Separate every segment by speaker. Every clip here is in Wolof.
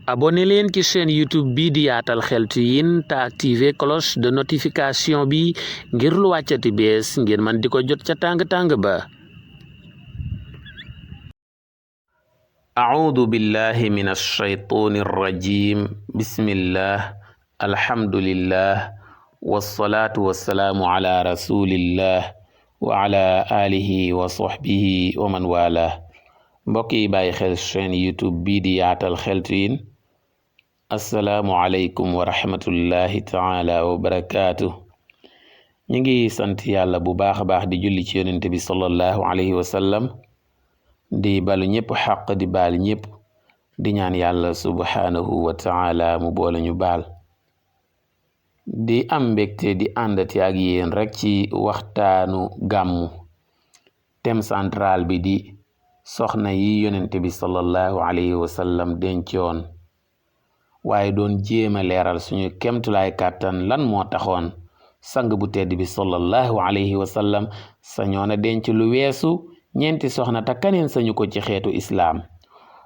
Speaker 1: abonné leen ci chaîne YouTube bi di Yaatal Xeltu Yin te activer cloche de notification bi ngir lu wàccati bees ngir man di ko jot ca tàng-tàng ba. a'uudu billahi minash shaytaanir rajiim. bismillah alhamdulillah wassalaatu wassalaamu ala rasulillah wa ala alihi wa sahbihi wa man wala. mbokk yi bàyyi xel chaîne YouTube bii di Yaatal Xeltu Yin, assalaamu aleykum wa rahmatullahi taala wa barakaatu. ñu ngi sant yàlla bu baax a baax di julli ci yonente bi sallallahu alayhi wa sallam, di balu ñëpp xaq di baal ñëpp, di ñaan yàlla subhanahu wa taala mu boole ñu baal. di am mbégte di àndati ak yéen rek ci waxtaanu gàmmu. thème central bi di soxna yi yonente bi sallallahu alayhi wa sallam dencoon, waaye doon jéema leeral suñu kemtulaay kàttan lan moo taxoon sang bu tedd bi sallallahu alayhi wa sallam sañoon a denc lu weesu ñeenti soxna te kaneen sañu ko ci xeetu islaam.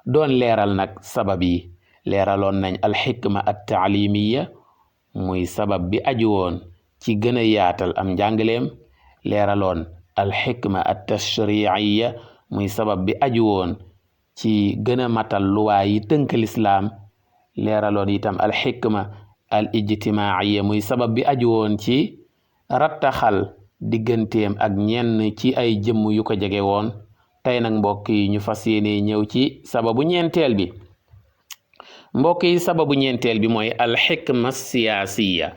Speaker 1: doon leeral nag sabab yi. leeraloon nañ alxikma at taalimiya, muy sabab bi aju woon ci gën a yaatal am njàngaleem. leeraloon alxikma at tashriiya, muy sabab bi aju woon ci gën a matal luwaa yi tënk lislaam. leeraloon itam alxikma al ijtimaaiya, muy sabab bi aju woon ci rattaxal digganteem ak ñenn ci ay jëmm yu ko jege woon. tey nag mbokk yi ñu fas yéene ñëw ci sababu ñeenteel bi. mbokk yi sababu ñeenteel bi mooy alxikma siyaasiya,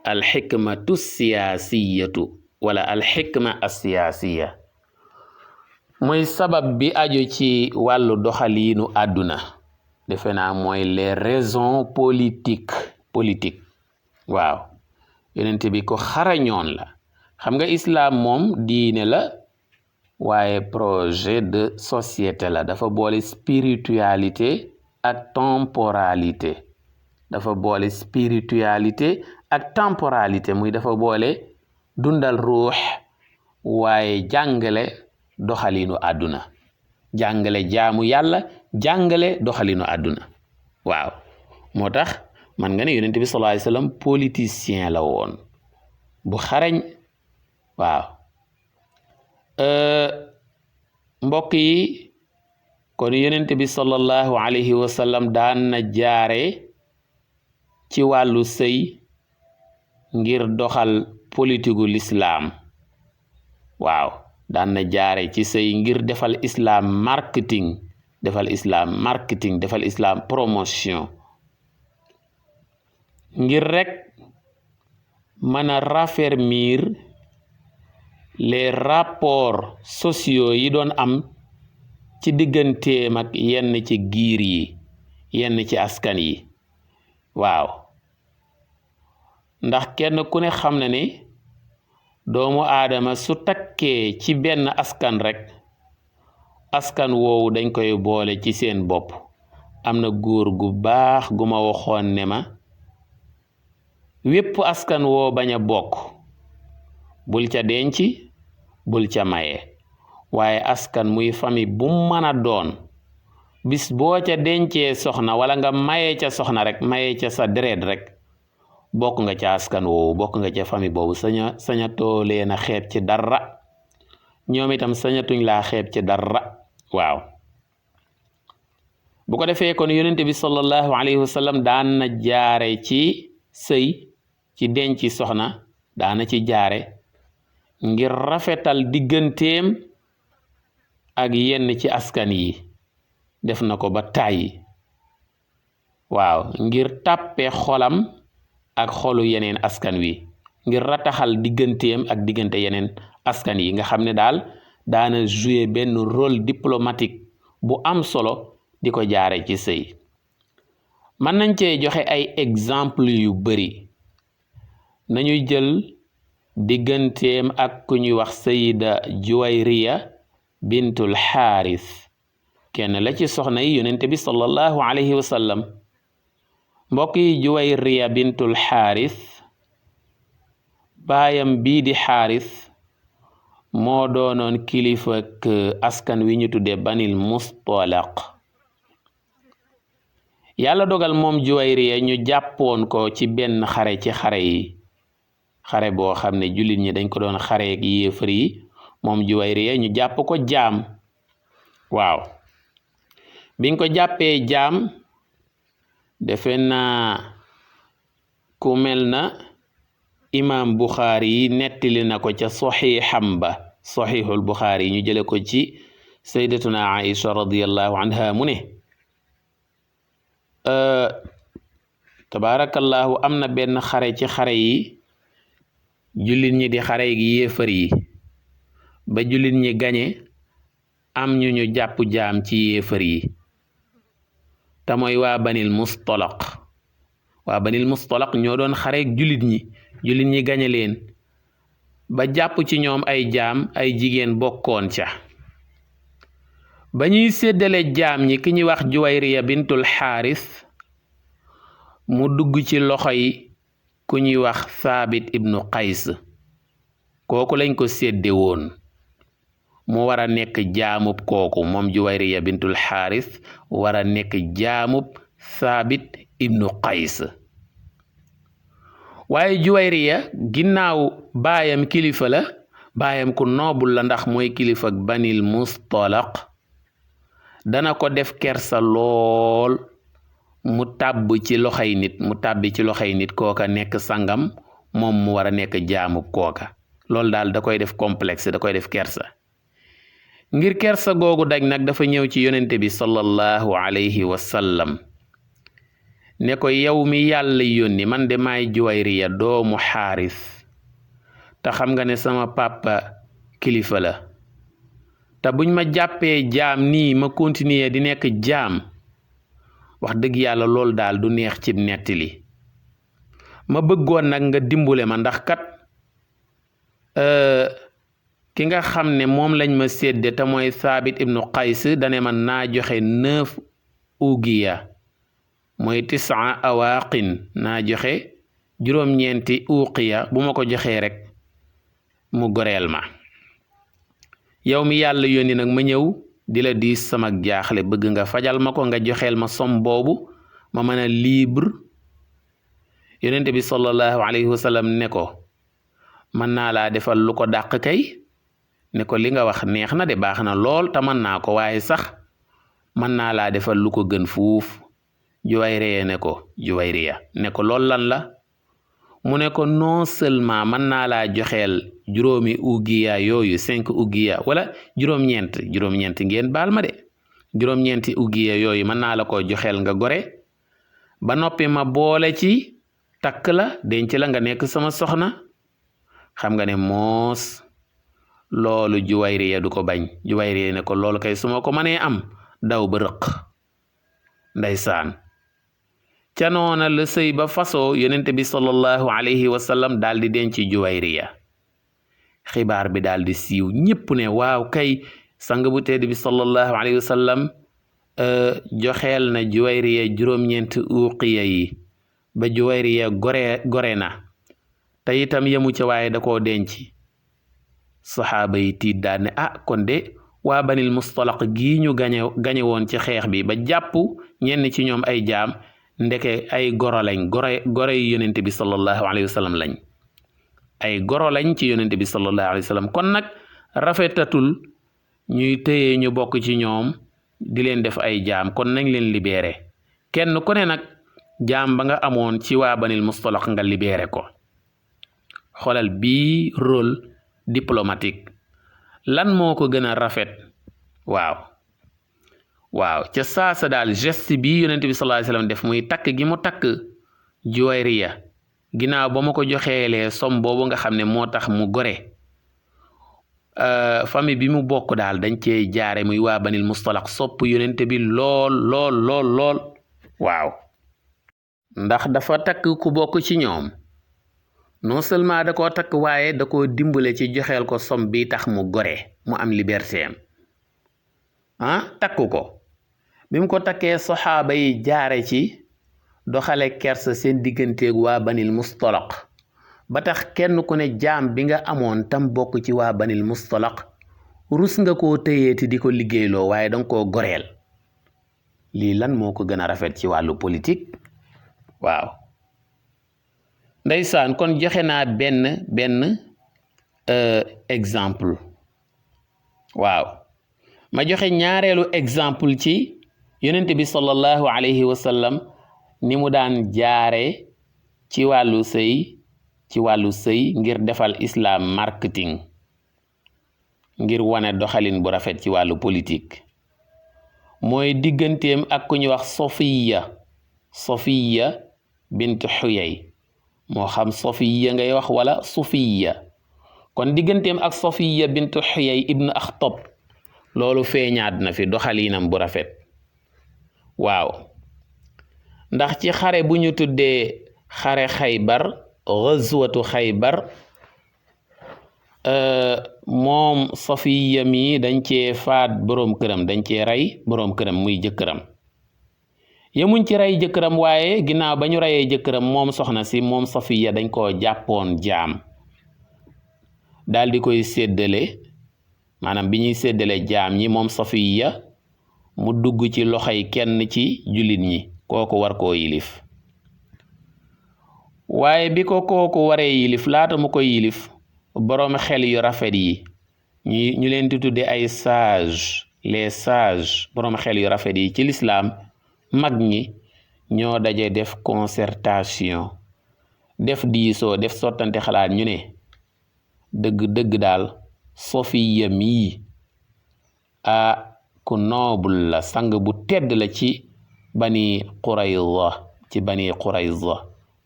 Speaker 1: alxikmatu siyaasiyatu wala alxikma asiyaasiya, muy sabab bi aju ci wàllu doxaliinu àdduna. defe naa mooy les raisons politique waaw. yonent bi ko xarañoon la. xam nga islaam moom diine la, waaye projet de société la. dafa boole spiritualité ak temporalité. muy dafa boole dundal ruux waaye jàngale doxalinu àdduna. jàngale jaamu yàlla, jàngale doxalinu àdduna. waaw moo tax man nga ne yonent bi sallallahu alayhi wasallam politicien la woon bu xarañ. waaw mbokk yi, kon yonent bi sallallahu alayhi wasallam daan na jaare ci wàllu sëy ngir doxal politigu lislaam. waaw daan na jaare ci sëy ngir defal islam marketing, defal islam promotion, ngir rek mën a raffermir les rapports sociaux yi doon am ci digganteem ak yenn ci giir yi, yenn ci askan yi. waaw ndax kenn ku ne xam na ni doomu aadama su takkee ci benn askan rek, askan woowu dañ koy boole ci seen bopp. am na góor gu baax gu ma waxoon ne ma, wépp askan woo bañ a bokk bul ca denc, bul ca maye. waaye askan muy famille bu mën a doon, bis boo ca dencee soxna wala nga maye ca soxna rek, maye ca sa deret rek, bokk nga ca askan woowu, bokk nga ca famille boobu. sañatoo leen a xeeb ci dara, ñoom itam sañatuñ laa xeeb ci dara. waaw bu ko defee kon yonente bi sallallahu alayhi wa sallam daan na jaare ci sëy, ci denc soxna, daana ci jaare ngir rafetal digganteem ak yenn ci askan yi. def na ko ba tàyyi. waaw ngir tàppe xolam ak xolu yeneen askan wi, ngir rataxal digganteem ak diggante yeneen askan yi nga xam ne daal daana jouer benn rôle diplomatique bu am solo di ko jaare ci sëy. mën nañ cee joxe ay exemple yu bari. nañuy jël digganteem ak ku ñuy wax sayida Juwayriya bintul Xaaris, kenn la ci soxna yi yonente bi sallallahu alayhi wa sallam. mbokk yi, Juwayriya bintul Xaaris baayam bii di Xaaris moo doonoon kilifa ak askan wi ñu tudde Banil Mustalaq. yàlla dogal moom Juwayriya ñu jàppoon ko ci benn xare ci xare yi xare boo xam ne jullit ñi dañ ko doon xareek yéefar yi moom Juwayriya ñu jàpp ko jaam waaw biñ ko jàppee jaam defe naa ku mel na imaam Buxaari yi nettali na ko ca saxiixam ba saxiixul Buxaari yi ñu jële ko ci sayyidatuna Aïcha radiyallahu anha mu ne tabaarakallahu am na benn xare ci xare yi jullit ñi di xare gi yéefar yi ba jullit ñi gañe am ñu ñu jàpp jaam ci yéefar yi te mooy waa banil mustalaq ñoo doon xareek jullit ñi gañe leen ba jàpp ci ñoom ay jaam ay jigéen bokkoon ca ba ñuy séddale jaam ñi ki ñuy wax Juwayriya bintul Xaaris mu dugg ci loxo yi ku ñuy wax Saabit ibnu Qays kooku lañ ko sédde woon mu war a nekk jaamub kooku moom Juwayriya bintul Xaaris war a nekk jaamub Saabit ibnu Qays waaye Juwayriya ginnaaw baayam kilifa la baayam ku noobul la ndax mooy kilifa banil mustalaq dana ko def kersa lool mu tàbbi ci loxoy nit kooka nekk sangam moom mu war a nekk jaamub kooka loolu daal da koy def complexe da koy def kersa ngir kersa googu daj nag dafa ñëw ci yonente bi sallallahu alayhi wa sallam ne ko yow mi yàlla yónni man de maay Juwayriya doomu Xaaris te xam nga ne sama papa kilifa la te buñ ma jàppee jaam nii ma continuer di nekk jaam wax dëgg yàlla loolu daal du neex cib nettali ma bëggoon nag nga dimbule ma ndax kat ki nga xam ne moom lañ ma sédde te mooy Saabit ibnu Qays dane man naa joxe 9 ugiya mooy 9 awaaqin naa joxe juróom-ñeenti uqiya bu ma ko joxee rek mu goreel ma yow mi yàlla yónni nag ma ñëw di la diis sama jaaxle bëgg nga fajal ma ko nga joxeel ma som boobu ma mën a libre yonente bi sallallahu alayhi wa sallam ne ko mën naa laa defal lu ko dàq kay ne ko li nga wax neex na de baax na lool te mën naa ko waaye sax mën naa laa defal lu ko gën fuuf Juwayriya ne ko lool lan la mu ne ko non seulement mën naa laa joxeel juróomi ugiya yooyu 5 ugiya wala juróom-ñeent ngeen baal ma de juróom-ñeenti ugiya yooyu mën naa la ko joxeel nga gore ba noppi ma boole ci takk la denc la nga nekk sama soxna xam nga ne moos loolu Juwayriya du ko bañ Juwayriya ne ko loolu kay su ma ko mënee am daw ba rëq ndeysaan ca noona la sëy ba fasoo yonente bi sallallahu alayhi wa sallam daal di denc Juwayriya xibaar bi daal di siiw ñépp ne waaw kay sang bu tedd bi sallallahu alayhi wa sallam joxeel na Juwayriya juróom-ñeent uqiya yi ba Juwayriya gore na te itam yemu ca waaye da koo denc saxaaba yi tiit daal ne kon de waa banil mustalaq gii ñu gañe woon ci xeex bi ba jàpp ñenn ci ñoom ay jaam ndeke ay goro lañ gore yi yonente bi sallallahu alayhi wa sallam lañ ay goro lañ ci yonente bi sallallahu alayhi wa sallam kon nag rafetatul ñuy téye ñu bokk ci ñoom di leen def ay jaam kon nañ leen libéré kenn ku ne nag jaam ba nga amoon ci waa banil mustalaq nga libéré ko xoolal bii rôle diplomatique lan moo ko gën a rafet waaw ca saasa daal geste bi yonent bi sallallahu alayhi wasallam def muy takk gi mu takk Juwayriya ginnaaw ba ma ko joxeelee som boobu nga xam ne moo tax mu gore famille bi mu bokk daal dañ cee jaare muy waa banil mustalaq sopp yonent bi lool waaw ndax dafa takk ku bokk ci ñoom non seulement da koo takk waaye da koo dimbale ci joxeel ko som bi tax mu gore mu am liberté am takku ko bi mu ko takkee saxaaba yi jaare ci doxale kersa seen digganteeg waa banil mustalaq ba tax kenn ku ne jaam bi nga amoon tam bokk ci waa banil mustalaq rus nga koo téyeeti di ko liggéeyloo waaye danga koo goreel lii lan moo ko gën a rafet ci wàllu politique waaw ndeysaan kon joxe naa benn exemple waaw ma joxe ñaareelu exemple ci yonent bi sallallahu alayhi wa sallam ni mu daan jaare ci wàllu sëy ngir defal islam marketing ngir wane doxalin bu rafet ci wàllu politique mooy digganteem ak ku ñu wax Sofiya bint Xuyay moo xam Sofiya ngay wax wala Sufiya kon digganteem ak Sofiya bint Xuyay ibnu Axtab loolu feeñaat na fi doxalinam bu rafet waaw ndax ci xare bu ñu tuddee xare Xaybar gazwatu Xaybar moom Safiya mi dañ cee faat boroom këram dañ cee rey boroom këram muy jëkkëram yemuñ ci rey jëkkëram waaye ginnaaw ba ñu reyee jëkkëram moom soxna si moom Safiya dañ koo jàppoon jaam daal di koy séddale maanaam bi ñuy séddale jaam ñi moom Safiya mu dugg ci loxoy kenn ci jullit ñi kooku war koo yilif waaye bi ko kooku waree yilif laata mu koy yilif boroom xel yu rafet yi ñu leen di tudde ay les sages boroom xel yu rafet yi ci lislaam mag ñi ñoo daje def concertation def diisoo def sottante xalaat ñu ne dëgg daal Sofiya mii ku noble la sang bu tedd la ci bani Qurayza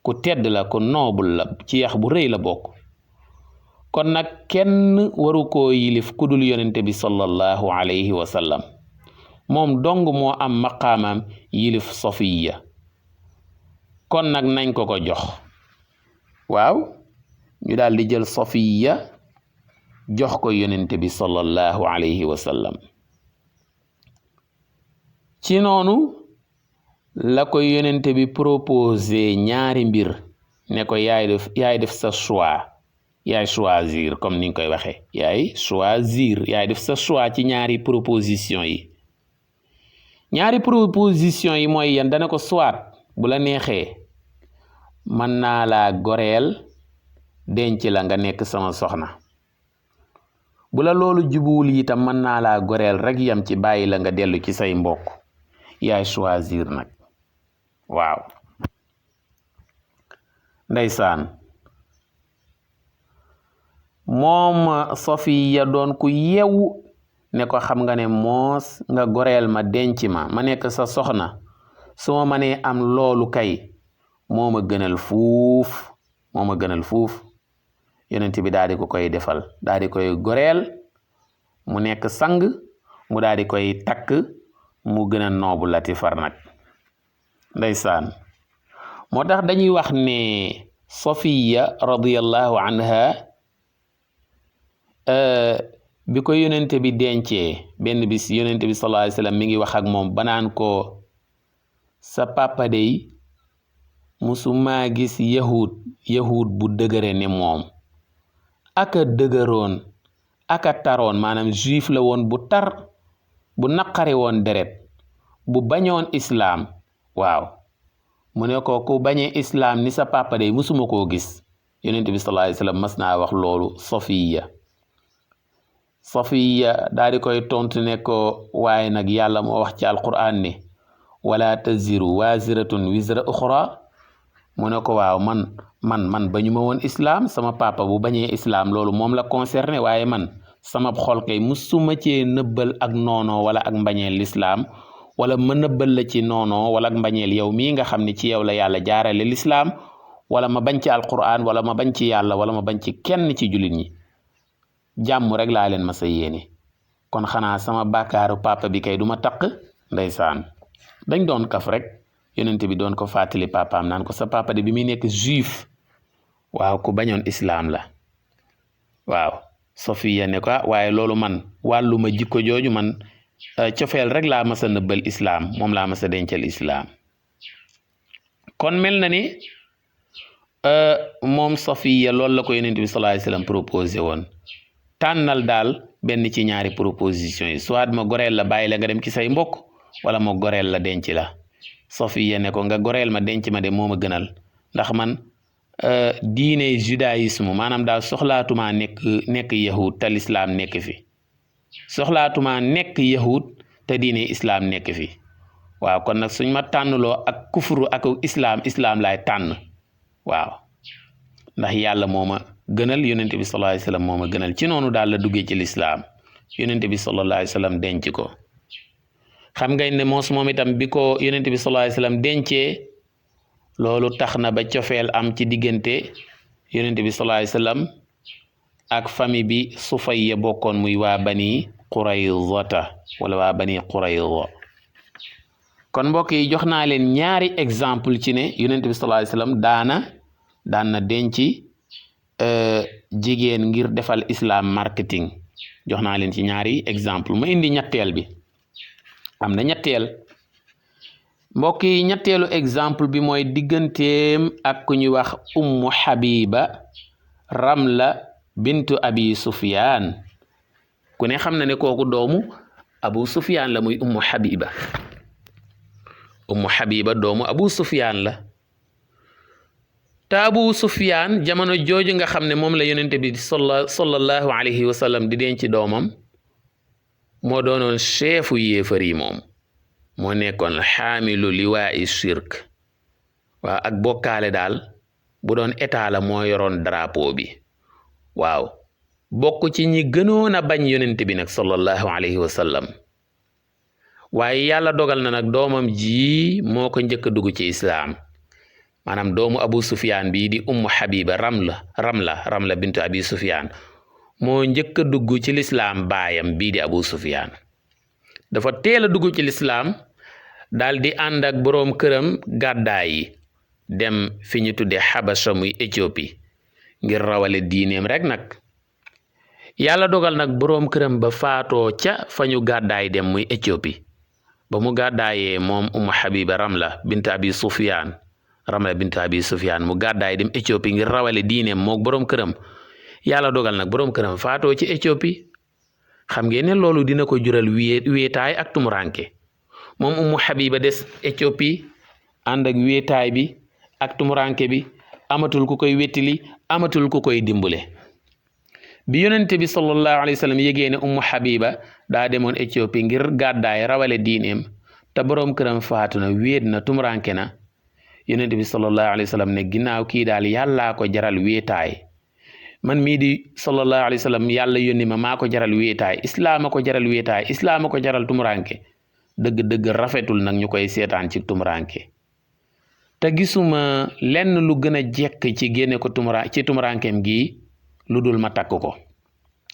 Speaker 1: ku tedd la ku noble la ci yax bu rëy la bokk kon nag kenn waru koo yilif ku dul yonente bi sallallahu alayhi wa sallam moom dong moo am maqaamam yilif Sofiya kon nag nañ ko jox waaw ñu daal di jël Sofiya jox ko yonente bi sallallahu alayhi wa sallam ci noonu la ko yonente bi proposé ñaari mbir ne ko yaay def sa choix yaay choisir comme ni nga koy waxee yaay def sa choix ci ñaari proposition yi mooy yan dana ko soit bu la neexee mën naa laa goreel denc la nga nekk sama soxna bu la loolu jubuwul itam mën naa laa goreel rek yam ci bàyyi la nga dellu ci say mbokk yaay choisir nag waaw ndeysaan moom Safiya doon ku yewu ne ko xam nga ne moos nga goreel ma denc ma nekk sa soxna su ma mënee am loolu kay moo ma gënal fuuf yonent bi daal di ko koy defal daal di koy goreel mu nekk sang mu daal di koy takk mu gën a noobu lati far nag ndeysaan moo tax dañuy wax ne Safiya radiyallahu anha bi ko yonente bi dencee benn bis yonente bi sallallahu alayhi wasallam mi ngi wax ak moom banaan ko sa papa dey musuma gis yahud bu dëgëre ne moom aka dëgëroon aka taroon maanaam juif la woon bu tar bu naqari woon deret bu bañoon islaam waaw mu ne ko ku bañee islaam ni sa papa dey musuma koo gis yonente bi sallallahu alayhi wasallam mas naa wax loolu Safiya daal di koy tontu ne ko waaye nag yàlla moo wax ci alquran ne wala taziru waziratun wizra uxra mu ne ko waaw man bañu ma woon islaam sama papa bu bañee islaam loolu moom la concerné waaye man sama xol kay musuma cee nëbbal ak noono wala ak mbañeel lislaam wala ma nëbbal la ci noono wala ak mbañeel yow mii nga xam ne ci yow la yàlla jaarale lislaam wala ma bañ ci alquran wala ma bañ ci yàlla wala ma bañ ci kenn ci jullit ñi jàmm rek laa leen ma sa yéene kon xanaa sama bàkkaaru papa bi kay du ma taq ndeysaan dañ doon kaf rek yonent bi doon ko fàttali papaam naan ko sa papa de bi muy nekk juif waaw ku bañoon islaam la waaw Safiya ne ko waaye loolu man wàllu ma jikko jooju man cofeel rek laa mas a nëbbal islaam moom laa mas a dencal islaam kon mel na ni moom Safiya loolu la ko yonent bi sallallahu alayhi wasallam proposé woon tànnal daal benn ci ñaari proposition yi soit ma goreel la bàyyi la nga dem ci say mbokk wala mo goreel la denc la Safiya ne ko nga goreel ma denc ma de moo ma gënal ndax man diine judaïsme maanaam daal soxlaatuma nekk yahud te lislaam nekk fi soxlaatuma nekk yahud te diine islaam nekk fi waaw kon nag suñ ma tànnloo ak kufru ak islaam laay tànn waaw ndax yàlla moo ma gënal yonente bi sallallahu alayhi wasallam moo ma gënal ci noonu daal la duggee ci lislaam yonente bi sallallahu alayhi wasallam denc ko xam nga ne moom itam bi ko yonente bi sallallahu alayhi wasallam dencee loolu tax na ba cofeel am ci diggante yonente bi sallallahu alayhi wasallam ak famille bi Sufayya bokkoon muy waa bani Quraydata wala waa bani Qurayda kon mbokk yi jox naa leen ñaari exemple ci ne yonente bi sallallahu alayhi wasallam daan na denc jigéen ngir defal islam marketing jox naa leen ci ñaari exemple ma indi ñetteel bi am na ñetteel mbokk yi ñetteelu exemple bi mooy digganteem ak ku ñuy wax ummu Habiba Ramla bintu Abi Sufyan ku ne xam na ne kooku doomu Abu Sufyan la muy ummu Habiba doomu Abu Sufyan la te Abu Sufyan jamono jooju nga xam ne moom la yonente bi sallallahu alayhi wa sallam di denc doomam moo doonoon chefu yéefar yi moom moo nekkoon xaamilu liwaa'i shirk waaw ak bokkaale daal bu doon état la moo yoroon drapeau bi waaw bokk ci ñi gënoon a bañ yonente bi nag sallallahu alayhi wa sallam waaye yàlla dogal na nag doomam ji moo ko njëkk a dugg ci islaam maanaam doomu Abu Sufyan bii di ummu Habiba Ramla bintu Abi Sufyan moo njëkk a dugg ci lislaam baayam bii di Abu Sufyan dafa teel a dugg ci lislaam daal di ànd ak boroom këram gàddaay yi dem fi ñu tudde Habasha muy Éthiopie ngir rawale diineem rek nag yàlla dogal nag boroom këram ba faatoo ca fa ñu gàddaay dem muy Éthiopie ba mu gàddaayee moom ummu Habiba Ramla bintu Abi Sufyan mu gàddaay dem Éthiopie ngir rawale diineem mook boroom këram yàlla dogal nag boroom këram faatoo ci Éthiopie xam ngeen ne loolu dina ko jural wéetaay ak tumuranke moom ummu Habiba des Éthiopie ànd ak wéetaay bi ak tumuranke bi amatul ku koy wettili amatul ku koy dimbule bi yonente bi sallallahu alayhi wa sallam yégee ne ummu Habiba daa demoon Éthiopie ngir gàddaay rawale diineem te boroom këram faatu na wéet na tumuranke na yonente bi sallallahu alayhi wa sallam ne ginnaaw kii daal yàllaa ko jaral wéetaay man mii di sallallahu alayhi wa sallam yàlla yónni ma maa ko jaral wéetaay islaama ko jaral wéetaay islaama ko jaral tumuranke dëgg-dëgg rafetul nag ñu koy seetaan ci tumuranke te gisuma lenn lu gën a jekk ci génne ko ci tumurankeem gi lu dul ma takk ko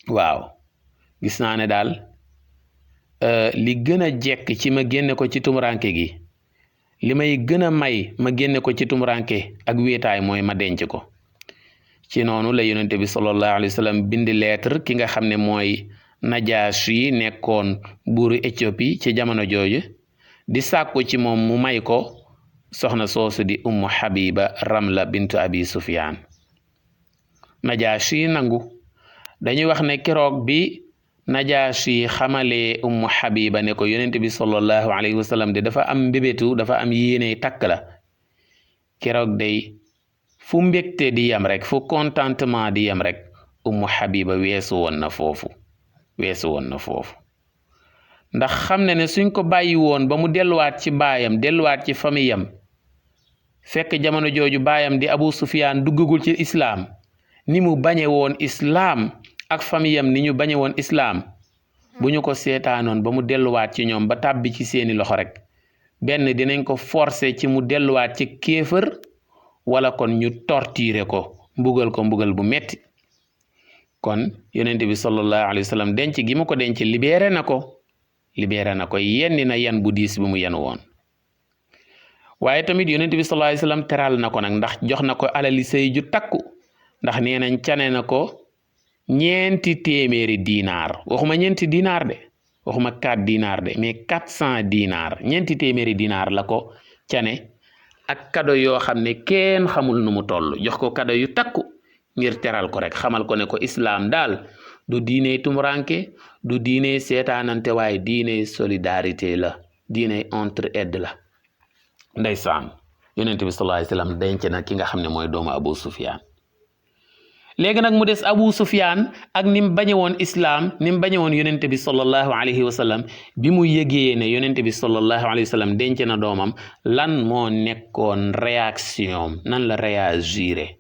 Speaker 1: waaw gis naa ne daal li gën a jekk ci ma génne ko ci tumuranke gi li may gën a may ma génne ko ci tumuranke ak wéetaay mooy ma denc ko ci noonu la yonente bi sallallahu alayhi wa sallam bind lettre ki nga xam ne mooy Najashi nekkoon buuru Éthiopie ci jamono jooju di sàkku ci moom mu may ko soxna soosu di ummu Habiba Ramla bintu Abi Sufyan Najashi nangu dañuy wax ne keroog bi Najashi xamalee ummu Habiba ne ko yonente bi sallallahu alayhi wa sallam de dafa am mbébétu dafa am yéene takk la keroog day fu mbégte di yam rek fu contentement di yam rek ummu Habiba weesu woon na foofu ndax xam ne suñ ko bàyyi woon ba mu delluwaat ci baayam delluwaat ci famiyam fekk jamono jooju baayam di Abu Sufyan duggagul ci islaam ni mu bañe woon islaam ak famiyam ni ñu bañe woon islaam bu ñu ko seetaanoon ba mu delluwaat ci ñoom ba tàbbi ci seeni loxo rek benn dinañ ko forcer ci mu delluwaat ci kéefër wala kon ñu torturer ko mbugal bu metti kon yonente bi sallallahu alayhi wa sallam denc gi mu ko denc libéré na ko yenni na yan bu diis bi mu yen woon waaye tamit yonente bi sallallahu alayhi wa sallam teral na ko nag ndax jox na ko alali sëy ju takku ndax nee nañ cane na ko 400 dinaar waxuma 4 dinaar de waxuma 4 dinaar de mais 400 dinaar 400 dinaar la ko cane ak kado yoo xam ne kenn xamul nu mu toll jox ko kado yu takku ngir teral ko rek xamal ko ne ko islaam daal du diine tumuranke du diine seetaanante waaye diine solidarité la diine entraide la. ndeysaan yonent bi sallallahu alayhi wasallam denc na ki nga xam ne mooy doomu Abu Sufyaan. léegi nag mu des Abu Sufyaan ak ni mu bañe woon islaam ni mu bañe woon yonent bi sallallahu alayhi wasallam bi mu yëgee ne yonent bi sallallahu alayhi wasallam denc na doomam lan moo nekkoon réaction nan la réagiré.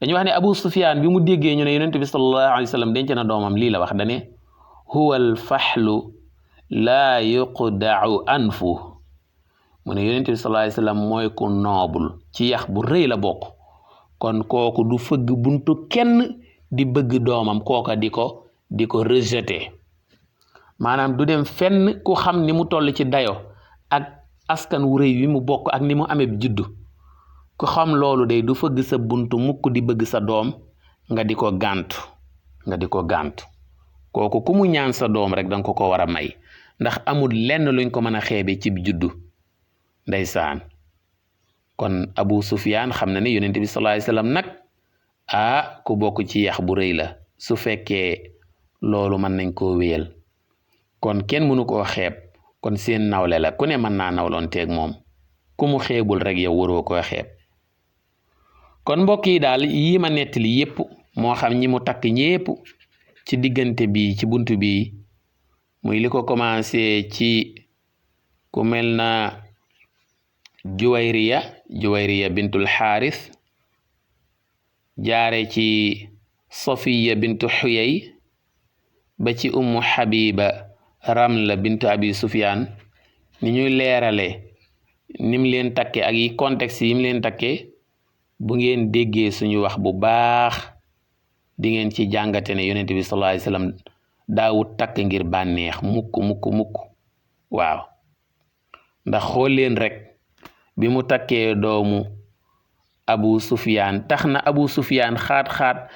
Speaker 1: dañu wax ne Abu Sufyaan bi mu déggee ñu ne yonent bi sallallahu alayhi wasallam denc na doomam lii la wax dane huwa al faxlu laa yuqda'u anfu mu ne yonent bi sallallahu alayhi wasallam mooy ku noobul ci yax bu rëy la bokk kon kooku du fëgg buntu kenn di bëgg doomam kooka di ko rejeter maanaam du dem fenn ku xam ni mu toll ci dayo ak askan wu rëy wi mu bokk ak ni mu amee juddu ku xam loolu day du fëgg sa buntu mukk di bëgg sa doom nga di ko gàntu kooku ku mu ñaan sa doom rek danga ko war a may ndax amul lenn luñ ko mën a xeebe ci juddu. ndeysaan kon Abu Sufyaan xam na ne yonent bi sallallahu alayhi wasallam nag ku bokk ci yax bu rëy la su fekkee loolu mën nañ koo wéyal kon kenn mënu koo xeeb kon seen nawle la ku ne mën naa nawloon teeg moom ku mu xeebul rek yow waroo koo xeeb. kon mbokk yi daal yii ma nettali yépp moo xam ñi mu takk ñépp ci diggante bi ci buntu bi muy li ko commencé ci ku mel na Juwayriya bintul Xaaris jaare ci Safiya bintu Xuyay ba ci Ummu Habiba Ramla bintu Abi Sufyaan ni ñuy leerale nim leen takke ak yi contexte yim leen takke bu ngeen déggee suñu wax bu baax di ngeen ci jàngate ne yonent bi sallallahu alayhi wasallam daawut takk ngir bànneex mukk waaw ndax xool leen rek bi mu takkee doomu Abu Sufyaan tax na Abu Sufyaan xaat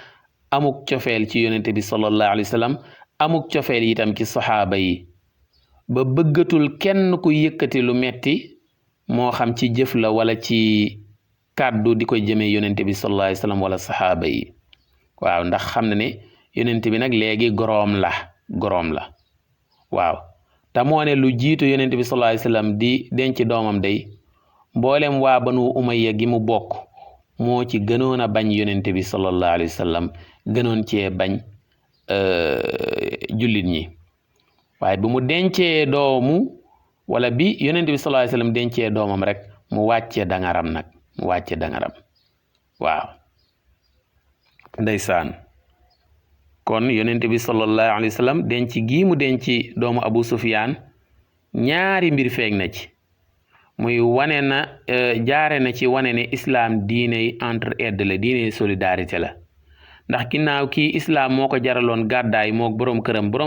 Speaker 1: amuk cofeel ci yonent bi sallallahu alayhi wasallam amuk cofeel itam ci saxaaba yi ba bëggatul kenn ku yëkkati lu metti moo xam ci jëf la wala ci kàddu di ko jëmee yonent bi sallallahu alayhi wasallam wala saxaaba yi waaw ndax xam na ne yonent bi nag léegi goroom la waaw te moo ne lu jiitu yonent bi sallallahu alayhi wasallam di denc doomam day mboolem waa Banu Umayya gi mu bokk moo ci gënoon a bañ yonent bi sallallahu alayhi wasallam gënoon cee bañ jullit ñi waaye bu mu dencee doomu wala bi yonent bi sallallahu alayhi wasallam dencee doomam rek mu wàcce dangaram waaw ndeysaan kon yonent bi sallallahu alayhi wasallam denc gii mu denc doomu Abu Sufyaan ñaari mbir feeñ na ci muy wane na jaare na ci wane ne islaam diine entraide la diine solidarité la ndax ginnaaw kii islaam moo ko jaraloon gàddaay mook boroom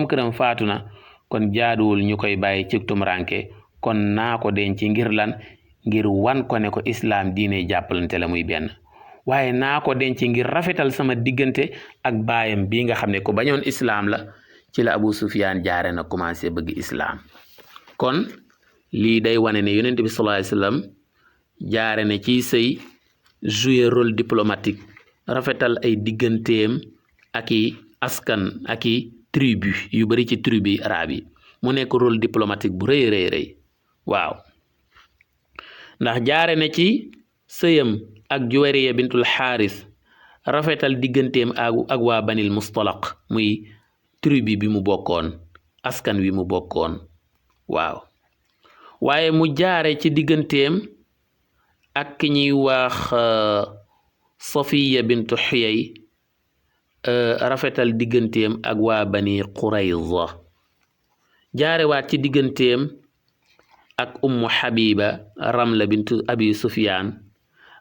Speaker 1: këram faatu na kon jaaduwul ñu koy bàyyi ci tumranke kon naa ko denc ngir lan ngir wan ko ne ko islaam diine jàppalante la muy benn waaye naa ko denc ngir rafetal sama diggante ak baayam bii nga xam ne ko bañoon islaam la ci la Abu Sufyaan jaare na commencé bëgg islaam kon lii day wane ne yonent bi sallallahu alayhi wasallam jaare na ci sëy jouer rôle diplomatique rafetal ay digganteem ak i askan ak i tribu yu bari ci tribu arab yi mu nekk rôle diplomatique bu rëy waaw ndax jaare na ci sëyam ak Juwayriya bintul Xaaris rafetal digganteem ak waa Banil Mustalaq muy tribu bi mu bokkoon askan wi mu bokkoon waaw waaye mu jaare ci digganteem ak ki ñuy wax Safiya bintu Xuyay rafetal digganteem ak waa Bani Qurayza jaare waat ci digganteem ak Ummu Habiba Ramla bintu Abi Sufyaan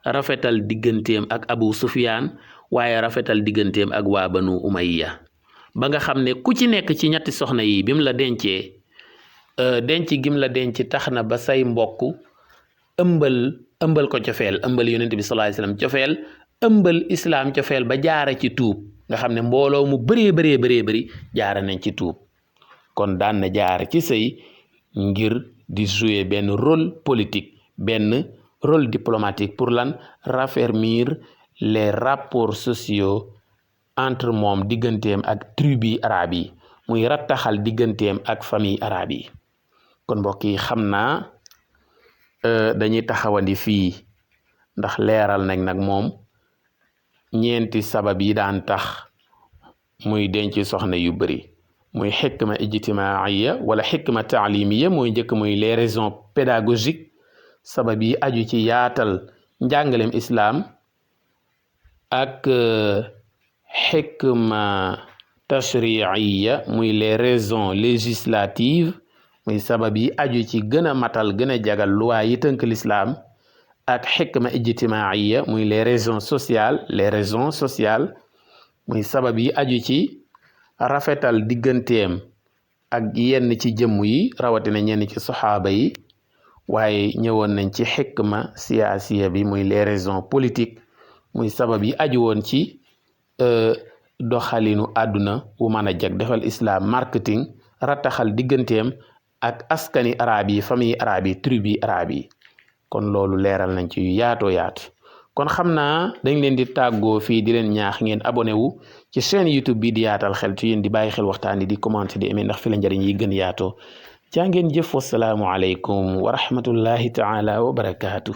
Speaker 1: rafetal digganteem ak Abu Sufyaan waaye rafetal digganteem ak waa Banu Umayya ba nga xam ne ku ci nekk ci ñetti soxna yi bi mu la dencee denc gim la denc tax na ba say mbokk ëmbal ko cofeel ëmbal yonent bi sallallahu alayhi wasallam cofeel ëmbal islaam cofeel ba jaare ci tuub nga xam ne mbooloo mu bëree jaare nañ ci tuub kon daan na jaare ci sëy ngir di jouer benn rôle politique benn rôle diplomatique pour lan raffermir les rapports sociaux entre moom digganteem ak tribu arabe yi muy rattaxal digganteem ak famille arabe yi kon mbokk yi xam naa dañuy taxawandi fii ndax leeral nañ nag moom ñeenti sabab yi daan tax muy denc soxna yu bari muy xikma ijtimaiya wala xikma taalimiya mooy njëkk muy les raisons pédagogiques sabab yi aju ci yaatal njàngalem islaam ak xikma tashriiya muy les raisons législatives muy sabab yi aju ci gën a matal gën a jagal luwaa yi tënk lislaam ak xikma ijtimaiya muy les raisons sociales muy sabab yi aju ci rafetal digganteem ak yenn ci jëmm yi rawatina ñenn ci saxaaba yi waaye ñëwoon nañ ci xikma siyaasiya bi muy les raisons politiques muy sabab yi aju woon ci doxalinu àdduna wu mën a jag defal islam marketing rattaxal digganteem ak askani arab yi famille arab yi tribu arab yi kon loolu leeral nañ ci yu yaatoo yaatu kon xam naa dañ leen di tàggoo fii di leen ñaax ngeen abonné wu ci chaîne YouTube bi di yaatal xeltu yéen di bàyyi xel waxtaan di commenter di aimer ndax fi la njëriñ yi gën yaatoo jaa ngeen jëf wasalaamu aleykum wa rahmatullahi taala wa barakaatu